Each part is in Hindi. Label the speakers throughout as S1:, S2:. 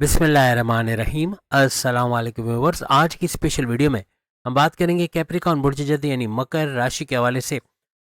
S1: बिस्मिल्लाहिर्रहमानिर्रहीम। अस्सलाम वालेकुम व्यूअर्स। आज की स्पेशल वीडियो में हम बात करेंगे कैप्रिकॉर्न बुर्ज जदी यानी मकर राशि के हवाले से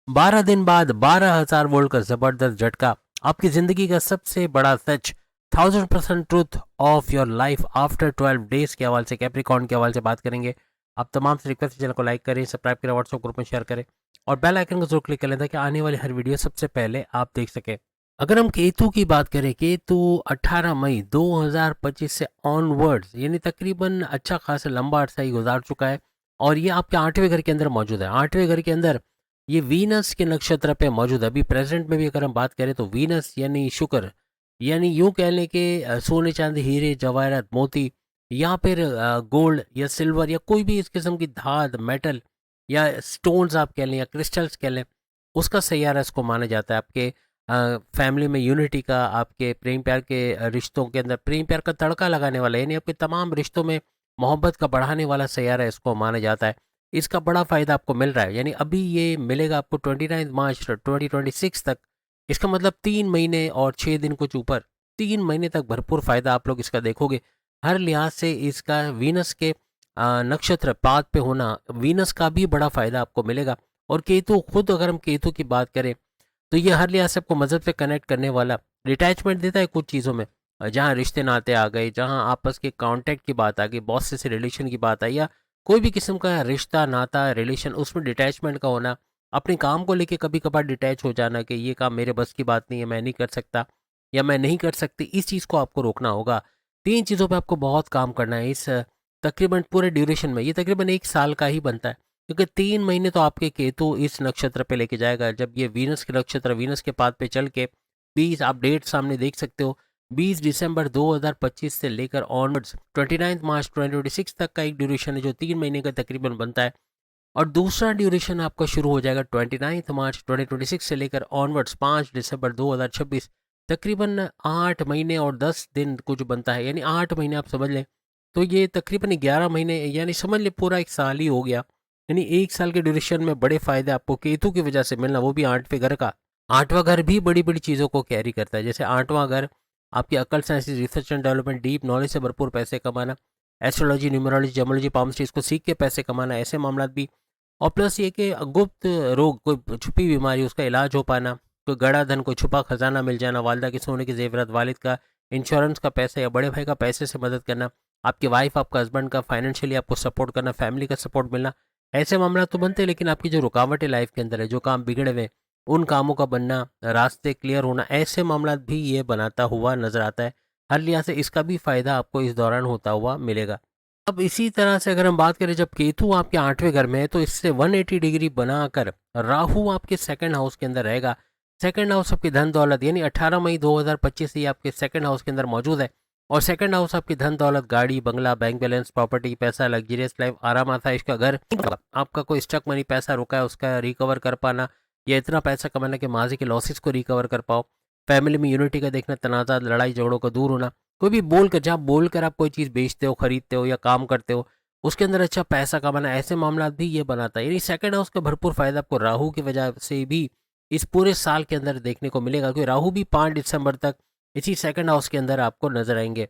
S1: 12 दिन बाद 12,000 वोल्ट का ज़बरदस्त झटका, आपकी ज़िंदगी का सबसे बड़ा सच, 1000% truth of your life after 12 days के हवाले से, कैप्रिकॉर्न के हवाले से बात करेंगे। आप तमाम से रिक्वेस्ट, चैनल को लाइक करें, सब्सक्राइब करें, व्हाट्सएप ग्रुप में शेयर करें और बेल आइकन को जरूर क्लिक कर लें ताकि आने वाली हर वीडियो सबसे पहले आप देख सकें। अगर हम केतु की बात करें, केतु 18 मई 2025 से ऑनवर्ड्स यानी तकरीबन अच्छा खासा लंबा अरसा ही गुजार चुका है और ये आपके 8वें घर के अंदर मौजूद है। 8वें घर के अंदर ये वीनस के नक्षत्र पे मौजूद है। अभी प्रेजेंट में भी अगर हम बात करें तो वीनस यानी शुक्र, यानी यूं कह लें कि सोने चांदी हीरे जवाहरात मोती या फिर गोल्ड या सिल्वर या कोई भी इस किस्म की धात मेटल या स्टोन्स आप कह लें या क्रिस्टल्स कह लें, उसका सैयारा इसको माना जाता है। आपके फैमिली में यूनिटी का, आपके प्रेम प्यार के रिश्तों के अंदर प्रेम प्यार का तड़का लगाने वाला, यानी आपके तमाम रिश्तों में मोहब्बत का बढ़ाने वाला सैयारा इसको माना जाता है। इसका बड़ा फ़ायदा आपको मिल रहा है, यानी अभी ये मिलेगा आपको 29 मार्च 2026 तक। इसका मतलब 3 महीने और 6 दिन कुछ ऊपर, 3 महीने तक भरपूर फ़ायदा आप लोग इसका देखोगे। हर लिहाज से इसका वीनस के नक्षत्र पात पे होना, वीनस का भी बड़ा फ़ायदा आपको मिलेगा। और केतु खुद, अगर हम केतु की बात करें तो ये हर लिहाज से आपको मज़हब से कनेक्ट करने वाला डिटैचमेंट देता है कुछ चीज़ों में। जहाँ रिश्ते नाते आ गए, जहाँ आपस के कांटेक्ट की बात आ गई, बॉस से रिलेशन की बात आई या कोई भी किस्म का रिश्ता नाता रिलेशन, उसमें डिटैचमेंट का होना, अपने काम को लेके कभी कभार डिटैच हो जाना कि ये काम मेरे बस की बात नहीं है, मैं नहीं कर सकता या मैं नहीं कर सकती, इस चीज़ को आपको रोकना होगा। 3 चीज़ों पर आपको बहुत काम करना है इस तकरीबन पूरे ड्यूरेशन में। ये तकरीबन 1 साल का ही बनता है, क्योंकि 3 महीने तो आपके केतु इस नक्षत्र पे लेके जाएगा। जब ये वीनस के नक्षत्र वीनस के पाद पे चल के 20, आप डेट सामने देख सकते हो, 20 दिसंबर 2025 से लेकर ऑनवर्ड्स 29 मार्च 2026 तक का एक ड्यूरेशन है जो 3 महीने का तकरीबन बनता है। और दूसरा ड्यूरेशन आपका शुरू हो जाएगा 29 मार्च 2026 से लेकर ऑनवर्ड्स 5 दिसंबर 2026, तकरीबन 8 महीने और 10 दिन कुछ बनता है, यानी 8 महीने आप समझ लें। तो ये तकरीबन 11 महीने, यानी समझ लें पूरा 1 साल ही हो गया। यानी 1 साल के ड्यूरेशन में बड़े फायदे आपको केतु की वजह से मिलना, वो भी 8वें घर का। 8वां घर भी बड़ी बड़ी चीज़ों को कैरी करता है। जैसे 8वां घर आपकी अकल, science, research and development, deep knowledge से भरपूर पैसे कमाना, एस्ट्रोलॉजी, न्यूमरोलॉजी, जमोलॉजी, पामस्ट्री, इसको सीख के पैसे कमाना, ऐसे मामला भी। और प्लस ये कि गुप्त रोग, कोई छुपी बीमारी, उसका इलाज हो पाना, कोई गड़ा धन, कोई छुपा खजाना मिल जाना, वालदा के सोने की जेवरात, वालिद का इंश्योरेंस का पैसा या बड़े भाई का पैसे से मदद करना, आपकी वाइफ, आपका हस्बैंड का फाइनेंशियली आपको सपोर्ट करना, फैमिली का सपोर्ट मिलना, ऐसे मामला तो बनते हैं। लेकिन आपकी जो रुकावटें लाइफ के अंदर है, जो काम बिगड़े हुए हैं, उन कामों का बनना, रास्ते क्लियर होना, ऐसे मामला भी ये बनाता हुआ नजर आता है। हर लिहाज से इसका भी फायदा आपको इस दौरान होता हुआ मिलेगा। अब इसी तरह से अगर हम बात करें, जब केतु आपके 8वें घर में है तो इससे 180 डिग्री बनाकर राहु आपके सेकंड हाउस के अंदर रहेगा। सेकंड हाउस आपकी धन दौलत, यानी 18 मई 2025 से ये आपके सेकंड हाउस के अंदर मौजूद है। और सेकंड हाउस आपकी धन दौलत, गाड़ी बंगला, बैंक बैलेंस, प्रॉपर्टी, पैसा, लग्जरियस लाइफ, आराम आता है, इसका घर, आपका कोई स्टक मनी पैसा रुका है उसका रिकवर कर पाना, या इतना पैसा कमाना कि माजी के लॉसेस को रिकवर कर पाओ, फैमिली में यूनिटी का देखना, तनाज़ा लड़ाई झगड़ों का दूर होना, कोई भी बोलकर, जहाँ बोलकर आप कोई चीज़ बेचते हो, खरीदते हो या काम करते हो, उसके अंदर अच्छा पैसा कमाना, ऐसे मामला भी ये बनाता है। यानी सेकंड हाउस का भरपूर फायदा आपको राहु की वजह से भी इस पूरे साल के अंदर देखने को मिलेगा, क्योंकि राहु भी 5 दिसंबर तक इसी सेकंड हाउस के अंदर आपको नजर आएंगे।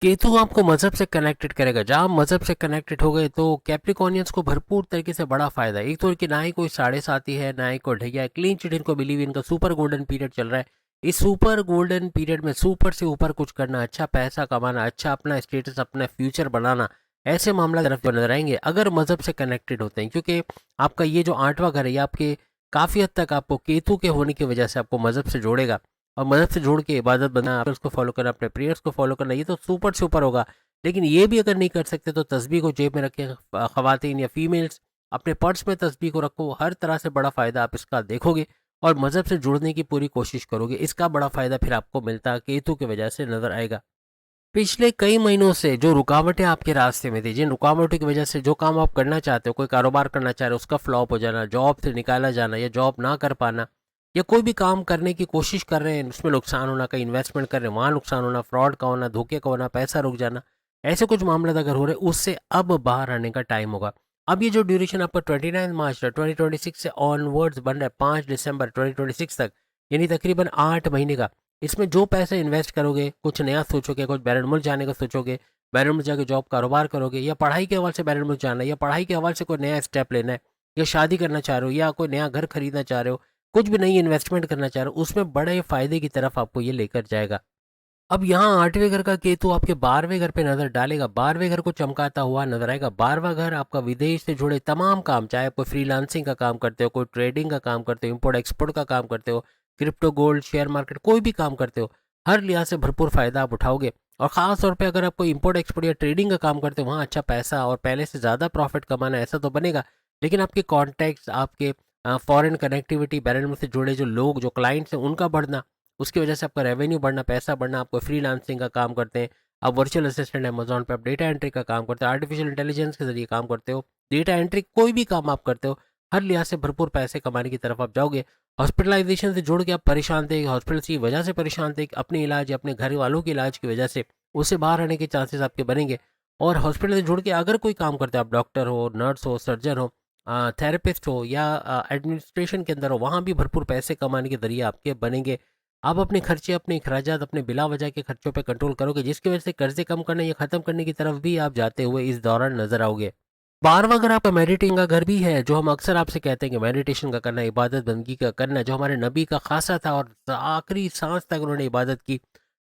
S1: केतु आपको मजहब से कनेक्टेड करेगा। जहाँ मजहब से कनेक्टेड हो गए तो कैप्रिकॉर्नियंस को भरपूर तरीके से बड़ा फायदा है। एक तो कि ना ही कोई साढ़े साथी है, ना ही कोई ढैया है, क्लीन चिट इनको मिली हुई, इनका सुपर गोल्डन पीरियड चल रहा है। इस सुपर गोल्डन पीरियड में सुपर से ऊपर कुछ करना, अच्छा पैसा कमाना, अच्छा अपना स्टेटस, अपना फ्यूचर बनाना, ऐसे मामला तरफ नजर आएंगे अगर मजहब से कनेक्टेड होते हैं। क्योंकि आपका ये जो 8वां घर है, ये आपके काफ़ी हद तक आपको केतु के होने की वजह से आपको मजहब से जोड़ेगा। और मदद से जोड़ के इबादत बना, आप उसको फॉलो करना, अपने प्रेयर्स को फॉलो करना, ये तो सुपर सुपर होगा। लेकिन ये भी अगर नहीं कर सकते तो तस्बीह को जेब में रखें। ख़वातीन या फीमेल्स अपने पर्स में तस्बीह को रखो। हर तरह से बड़ा फ़ायदा आप इसका देखोगे और मज़हब से जुड़ने की पूरी कोशिश करोगे। इसका बड़ा फ़ायदा फिर आपको मिलता केतु की वजह से नज़र आएगा। पिछले कई महीनों से जो रुकावटें आपके रास्ते में थी, जिन रुकावटों की वजह से जो काम आप करना चाहते हो, कोई कारोबार करना चाह रहे हो, उसका फ्लॉप हो जाना, जॉब से निकाला जाना या जॉब ना कर पाना, या कोई भी काम करने की कोशिश कर रहे हैं उसमें नुकसान होना, कहीं इन्वेस्टमेंट कर रहे हैं वहाँ नुकसान होना, फ्रॉड का होना, धोखे का होना, पैसा रुक जाना, ऐसे कुछ मामले अगर हो रहे हैं, उससे अब बाहर आने का टाइम होगा। अब ये जो ड्यूरेशन आपका 29 मार्च 2026 से ऑनवर्ड्स बन रहा है 5 दिसंबर 2026 तक, यानी तकरीबन 8 महीने का, इसमें जो पैसे इन्वेस्ट करोगे, कुछ नया सोचोगे, कुछ बैरन मुल्क जाने का सोचोगे, बैरन मुल्क जाके जॉब कारोबार करोगे, या पढ़ाई के हवाले से बैरन मुल्क जाना है, या पढ़ाई के हवाले से कोई नया स्टेप लेना है, या शादी करना चाह रहे हो, या कोई नया घर खरीदना चाह रहे हो, कुछ भी नई इन्वेस्टमेंट करना चाह रहे हो, उसमें बड़े फ़ायदे की तरफ आपको ये लेकर जाएगा। अब यहाँ 8वें घर का केतु आपके 12वें घर पे नज़र डालेगा, 12वें घर को चमकाता हुआ नज़र आएगा। 12वां घर आपका विदेश से जुड़े तमाम काम, चाहे आप कोई फ्रीलांसिंग का काम करते हो, कोई ट्रेडिंग का काम करते हो, इम्पोर्ट एक्सपोर्ट का काम करते हो, क्रिप्टो गोल्ड शेयर मार्केट कोई भी काम करते हो, हर लिहाज से भरपूर फ़ायदा आप उठाओगे। और ख़ास तौर पे अगर आप कोई इम्पोर्ट एक्सपोर्ट या ट्रेडिंग का काम करते हो, वहाँ अच्छा पैसा और पहले से ज़्यादा प्रॉफिट कमाना ऐसा तो बनेगा, लेकिन आपके कॉन्टैक्ट्स, आपके फॉरेन कनेक्टिविटी, बैरन में से जुड़े जो लोग, जो क्लाइंट्स हैं, उनका बढ़ना, उसकी वजह से आपका रेवेन्यू बढ़ना, पैसा बढ़ना। आप कोई फ्रीलांसिंग का काम करते हैं, आप वर्चुअल असिस्टेंट अमेज़न पे, आप डेटा एंट्री का काम करते हो, आर्टिफिशियल इंटेलिजेंस के ज़रिए काम करते हो, डेटा एंट्री कोई भी काम आप करते हो, हर लिहाज से भरपूर पैसे कमाने की तरफ आप जाओगे। हॉस्पिटलाइजेशन से जुड़ के आप परेशान थे, हॉस्पिटल की वजह से परेशान थे, अपने इलाज या अपने घर वालों के इलाज की वजह से, उससे बाहर आने के चांसेस आपके बनेंगे। और हॉस्पिटल से जुड़ के अगर कोई काम करते हो, आप डॉक्टर हो, नर्स हो, सर्जन हो, थेरेपिस्ट हो, या एडमिनिस्ट्रेशन के अंदर हो, वहाँ भी भरपूर पैसे कमाने के ज़रिए आपके बनेंगे। आप अपने खर्चे, अपने अखराजात, अपने बिला वजह के खर्चों पे कंट्रोल करोगे, जिसकी वजह से कर्जे कम करने या ख़त्म करने की तरफ भी आप जाते हुए इस दौरान नज़र आओगे। 12वां घर आपका मेडिटेशन का घर भी है, जो हम अक्सर आपसे कहते हैं कि मेडिटेशन का करना, इबादत बंदगी का करना, जो हमारे नबी का खासा था और आखिरी सांस तक उन्होंने इबादत की।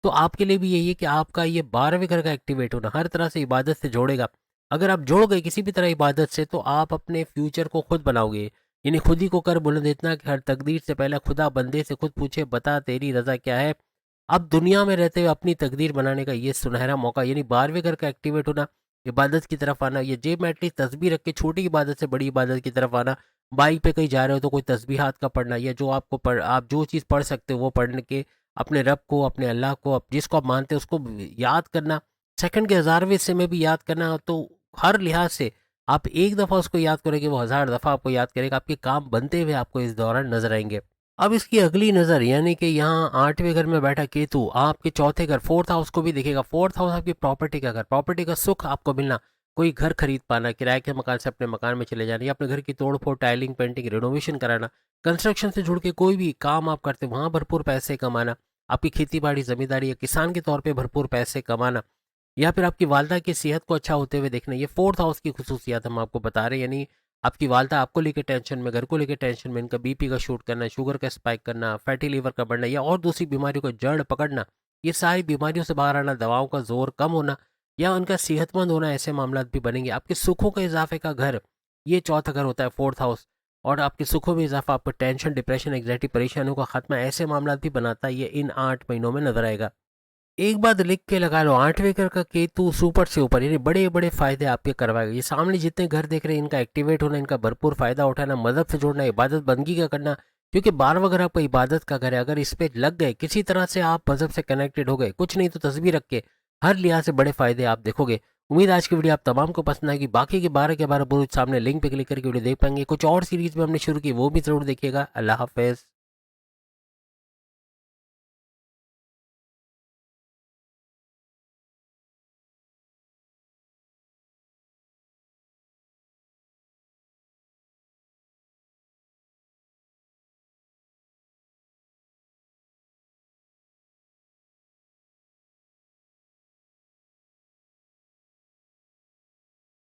S1: तो आपके लिए भी यही है कि आपका ये 12वें घर का एक्टिवेट होना हर तरह से इबादत से जोड़ेगा। अगर आप जुड़ गए किसी भी तरह इबादत से, तो आप अपने फ्यूचर को खुद बनाओगे। यानी खुद ही को कर बुलंद इतना कि हर तकदीर से पहले खुदा बंदे से खुद पूछे, बता तेरी रज़ा क्या है। अब दुनिया में रहते हुए अपनी तकदीर बनाने का ये सुनहरा मौका, यानी 12वें घर का एक्टिवेट होना, इबादत की तरफ आना, ये जेब में एटलीस्ट तस्बीह रख के छोटी इबादत से बड़ी इबादत की तरफ आना, बाइक पे कहीं जा रहे हो तो कोई तस्बीहात का पढ़ना, या जो आपको आप जो चीज़ पढ़ सकते हो वो पढ़ने के, अपने रब को, अपने अल्लाह को, जिसको आप मानते हो उसको याद करना, सेकंड के हज़ारवें हिस्से में भी याद करना। तो हर लिहाज से आप एक दफ़ा उसको याद करोगे, वो 1000 दफ़ा आपको याद करेगा। आपके काम बनते हुए आपको इस दौरान नजर आएंगे। अब इसकी अगली नज़र, यानी कि यहाँ 8वें घर में बैठा केतु आपके चौथे घर, फोर्थ हाउस को भी देखेगा। फोर्थ हाउस आपकी प्रॉपर्टी का घर, प्रॉपर्टी का सुख आपको मिलना, कोई घर खरीद पाना, किराए के मकान से अपने मकान में चले जाना, या अपने घर की तोड़ फोड़, टाइलिंग, पेंटिंग, रिनोवेशन कराना, कंस्ट्रक्शन से जुड़ के कोई भी काम आप करते हो, वहाँ भरपूर पैसे कमाना, आपकी खेती बाड़ी, जमींदारी या किसान के तौर पर भरपूर पैसे कमाना, या फिर आपकी वालदा की सेहत को अच्छा होते हुए देखना, ये फोर्थ हाउस की खुसूसियात हम आपको बता रहे हैं। यानी आपकी वालदा आपको लेकर टेंशन में, घर को लेकर टेंशन में, इनका बीपी का शूट करना, शुगर का स्पाइक करना, फैटी लीवर का बढ़ना, या और दूसरी बीमारियों को जड़ पकड़ना, ये सारी बीमारियों से बाहर आना, दवाओं का जोर कम होना, या उनका सेहतमंद होना, ऐसे मामला भी बनेंगे। आपके सुखों के इजाफे का घर, ये चौथा घर होता है फोर्थ हाउस, और आपके सुखों में इजाफा, आपको टेंशन, डिप्रेशन, एग्जाइटी, परेशानियों का खात्मा, ऐसे मामला भी बनाता है। ये इन 8 महीनों में नजर आएगा। एक बात लिख के लगा लो, 8वें घर का केतु सुपर से ऊपर, यानी बड़े बड़े फायदे आपके करवाएगा। ये सामने जितने घर देख रहे हैं, इनका एक्टिवेट होना, इनका भरपूर फायदा उठाना, मदद से जोड़ना, इबादत बंदगी का करना, क्योंकि 12वां घर आपका इबादत का घर है। अगर इस पे लग गए, किसी तरह से आप मजहब से कनेक्टेड हो गए, कुछ नहीं तो तस्वीर रख के, हर लिहाज से बड़े फायदे आप देखोगे। उम्मीद आज की वीडियो आप तमाम को पसंद आएगी। बाकी के 12 के 12 बुरुज सामने लिंक पे क्लिक करके वीडियो देख पाएंगे। कुछ और सीरीज में हमने शुरू की, वो भी जरूर देखिएगा। अल्लाह हाफिज।